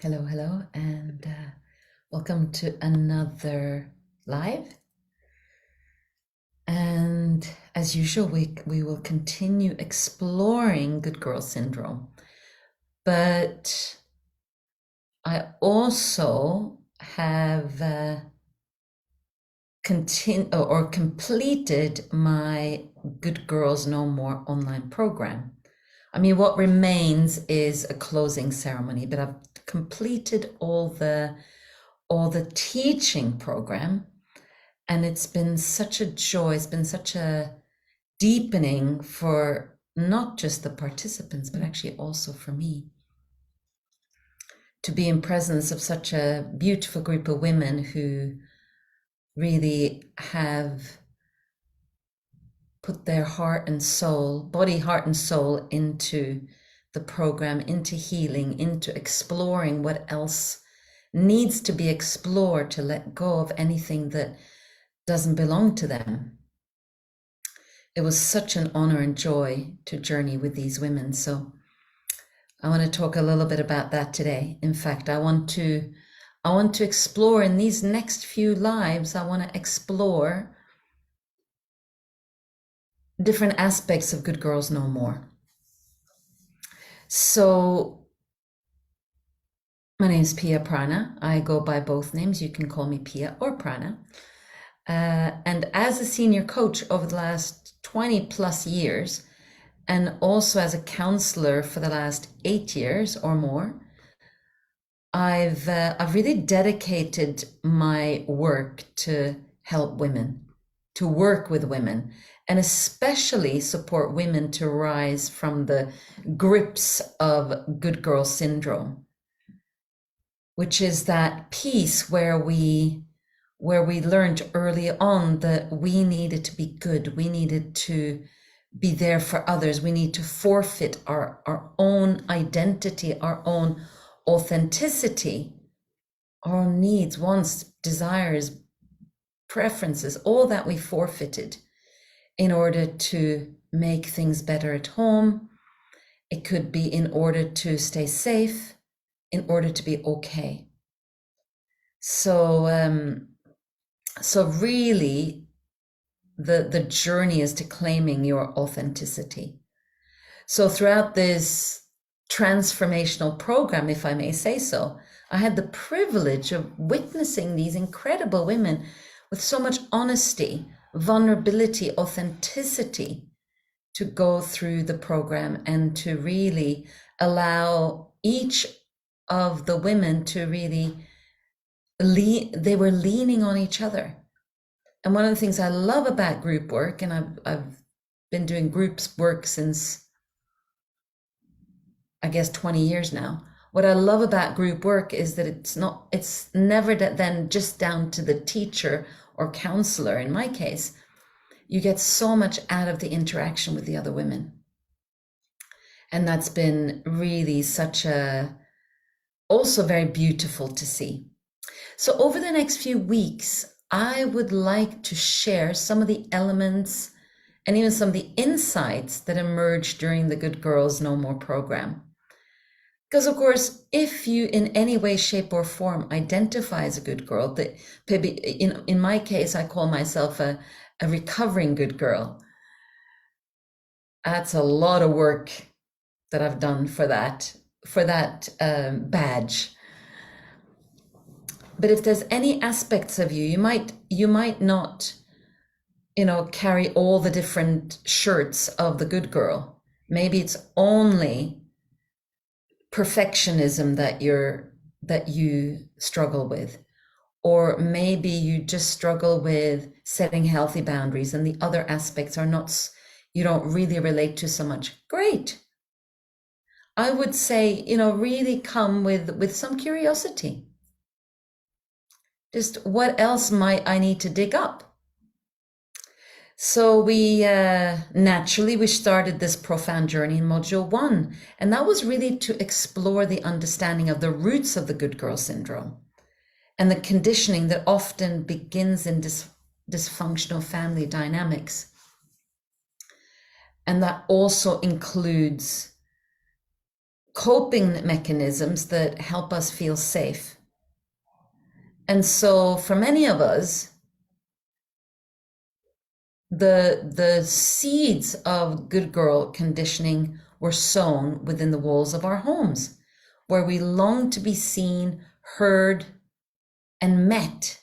Hello, hello, and welcome to another live. And as usual, we will continue exploring good girl syndrome. But I also have completed my Good Girls No More online program. I mean, what remains is a closing ceremony, but I've completed all the teaching program, and it's been such a joy. It's been such a deepening for not just the participants, but actually also for me to be in presence of such a beautiful group of women who really have put their heart and soul, body, heart, and soul into the program, into healing, into exploring what else needs to be explored, to let go of anything that doesn't belong to them. It was such an honor and joy to journey with these women. So I want to talk a little bit about that today. In fact, I want to explore in these next few lives, I want to explore different aspects of Good Girls No More. So my name is Pia Prana. I go by both names. You can call me Pia or Prana. And as a senior coach over the last 20 plus years, and also as a counselor for the last 8 years or more, I've really dedicated my work to help women, to work with women, and especially support women to rise from the grips of good girl syndrome, which is that piece where we learned early on that we needed to be good, we needed to be there for others, we need to forfeit our own identity, our own authenticity, our own needs, wants, desires, preferences, all that we forfeited in order to make things better at home. It could be in order to stay safe, in order to be okay. So really, the journey is to claiming your authenticity. So throughout this transformational program, if I may say so, I had the privilege of witnessing these incredible women with so much honesty, vulnerability, authenticity to go through the program and to really allow each of the women to really they were leaning on each other. And one of the things I love about group work, and I've been doing groups work since, I guess, 20 years now. What I love about group work is that it's never then just down to the teacher or counselor. In my case, you get so much out of the interaction with the other women. And that's been really also very beautiful to see. So over the next few weeks, I would like to share some of the elements and even some of the insights that emerged during the Good Girls No More program. Because of course, if you in any way, shape or form identify as a good girl, that in my case, I call myself a recovering good girl. That's a lot of work that I've done for that badge. But if there's any aspects of you, you might not, carry all the different shirts of the good girl. Maybe it's only perfectionism that you struggle with, or maybe you just struggle with setting healthy boundaries and the other aspects are not, you don't really relate to so much. Great. I would say, really come with some curiosity. Just what else might I need to dig up? So we started this profound journey in module 1, and that was really to explore the understanding of the roots of the good girl syndrome and the conditioning that often begins in dysfunctional family dynamics. And that also includes coping mechanisms that help us feel safe. And so for many of us, the seeds of good girl conditioning were sown within the walls of our homes, where we long to be seen, heard, and met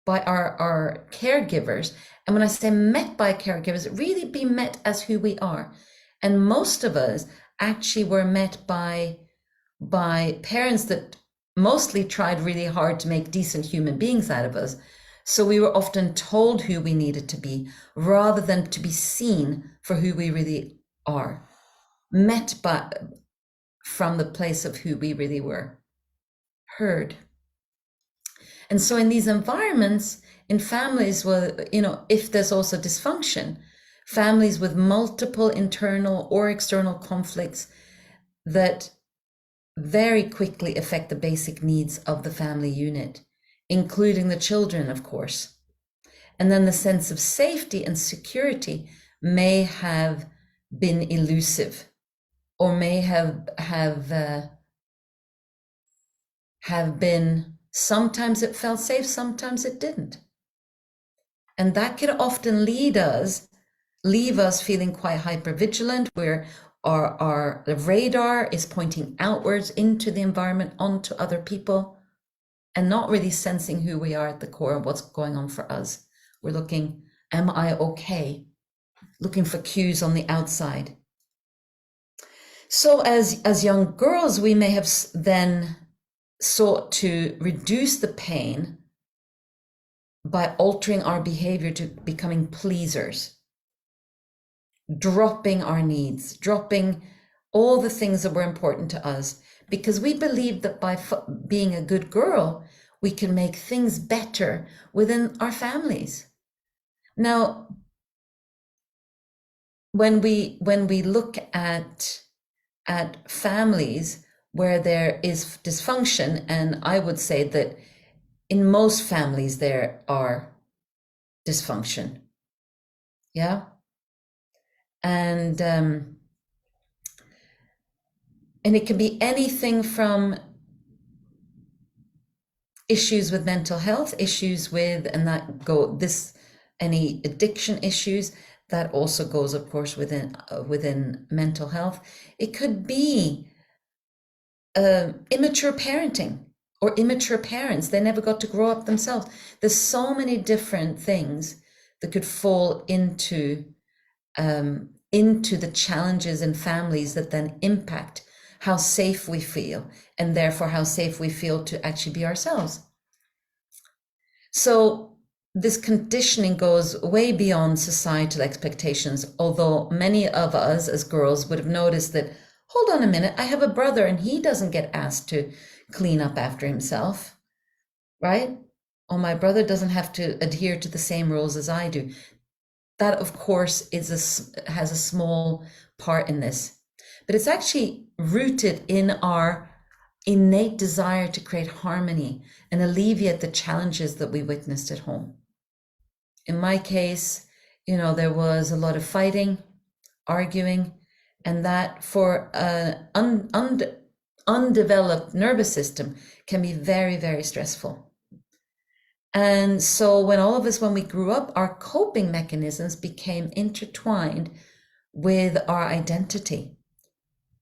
by our caregivers. And when I say met by caregivers, really be met as who we are. And most of us actually were met by parents that mostly tried really hard to make decent human beings out of us. So we were often told who we needed to be rather than to be seen for who we really are, met by from the place of who we really were, heard. And so in these environments, in families where, if there's also dysfunction, families with multiple internal or external conflicts that very quickly affect the basic needs of the family unit, including the children, of course. And then the sense of safety and security may have been elusive, or may have been, sometimes it felt safe, sometimes it didn't. And that can often leave us feeling quite hypervigilant, where our radar is pointing outwards into the environment, onto other people, and not really sensing who we are at the core and what's going on for us. We're looking, am I okay? Looking for cues on the outside. So as young girls, we may have then sought to reduce the pain by altering our behavior to becoming pleasers, dropping our needs, dropping all the things that were important to us, because we believed that by being a good girl, we can make things better within our families. Now, when we look at families where there is dysfunction, and I would say that in most families there are dysfunction, yeah, and it can be anything from issues with mental health, issues with, and that any addiction issues. That also goes, of course, within mental health. It could be immature parenting or immature parents. They never got to grow up themselves. There's so many different things that could fall into the challenges in families that then impact how safe we feel, and therefore how safe we feel to actually be ourselves. So this conditioning goes way beyond societal expectations, although many of us as girls would have noticed that, hold on a minute, I have a brother and he doesn't get asked to clean up after himself, right? Or my brother doesn't have to adhere to the same rules as I do. That, of course, has a small part in this, but it's actually rooted in our innate desire to create harmony and alleviate the challenges that we witnessed at home. In my case, there was a lot of fighting, arguing, and that for an undeveloped nervous system can be very, very stressful. And so when we grew up, our coping mechanisms became intertwined with our identity.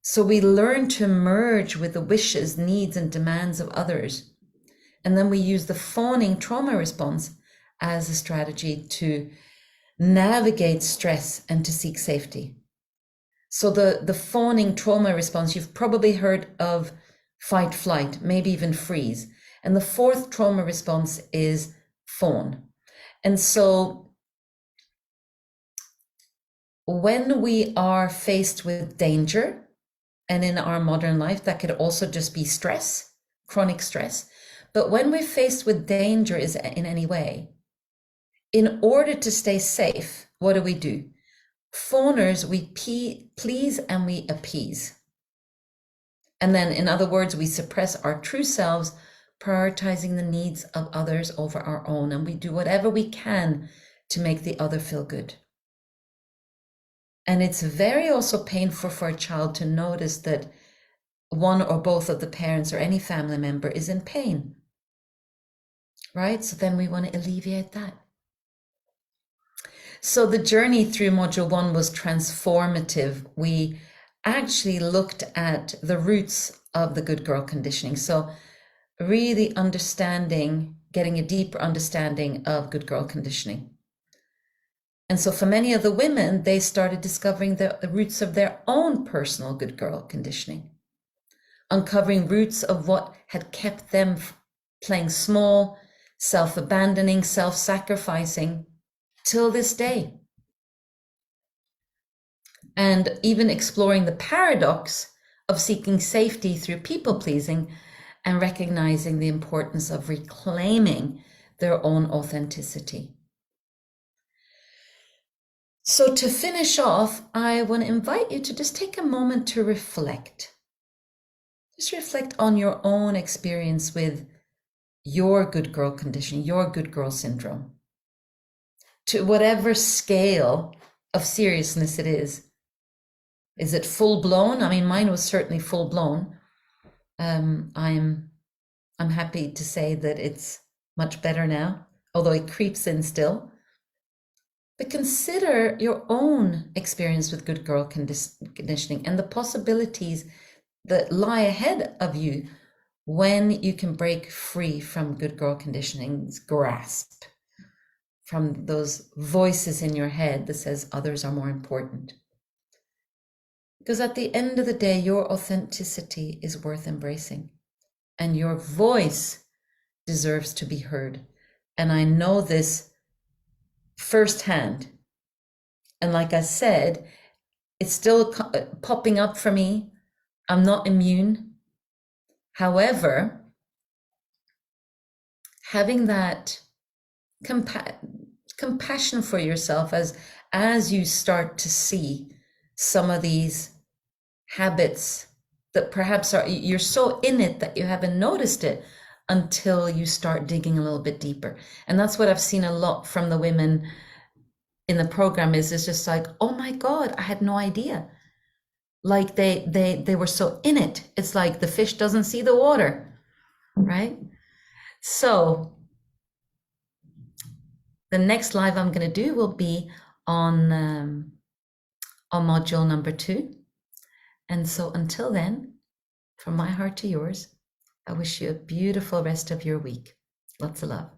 So we learned to merge with the wishes, needs, and demands of others. And then we use the fawning trauma response as a strategy to navigate stress and to seek safety. So the fawning trauma response, you've probably heard of fight, flight, maybe even freeze. And the fourth trauma response is fawn. And so when we are faced with danger, and in our modern life, that could also just be stress, chronic stress. But when we're faced with danger in any way, in order to stay safe, what do? Fawners, we please and we appease. And then, in other words, we suppress our true selves, prioritizing the needs of others over our own. And we do whatever we can to make the other feel good. And it's very also painful for a child to notice that one or both of the parents or any family member is in pain, right? So then we want to alleviate that. So the journey through module 1 was transformative. We actually looked at the roots of the good girl conditioning. So really understanding, getting a deeper understanding of good girl conditioning. And so for many of the women, they started discovering the roots of their own personal good girl conditioning, uncovering roots of what had kept them playing small, self-abandoning, self-sacrificing till this day. And even exploring the paradox of seeking safety through people-pleasing and recognizing the importance of reclaiming their own authenticity. So to finish off, I want to invite you to just take a moment to reflect. Just reflect on your own experience with your good girl condition, your good girl syndrome, to whatever scale of seriousness it is. Is it full blown? I mean, mine was certainly full blown. I'm happy to say that it's much better now, although it creeps in still. But consider your own experience with good girl conditioning and the possibilities that lie ahead of you when you can break free from good girl conditioning's grasp, from those voices in your head that says others are more important. Because at the end of the day, your authenticity is worth embracing, and your voice deserves to be heard. And I know this firsthand. And like I said, it's still popping up for me. I'm not immune. However, having that compassion for yourself as you start to see some of these habits that perhaps you're so in it that you haven't noticed it until you start digging a little bit deeper. And that's what I've seen a lot from the women in the program is just like, oh my God, I had no idea. Like they were so in it. It's like the fish doesn't see the water, right? So the next live I'm going to do will be on module number 2. And so until then, from my heart to yours, I wish you a beautiful rest of your week. Lots of love.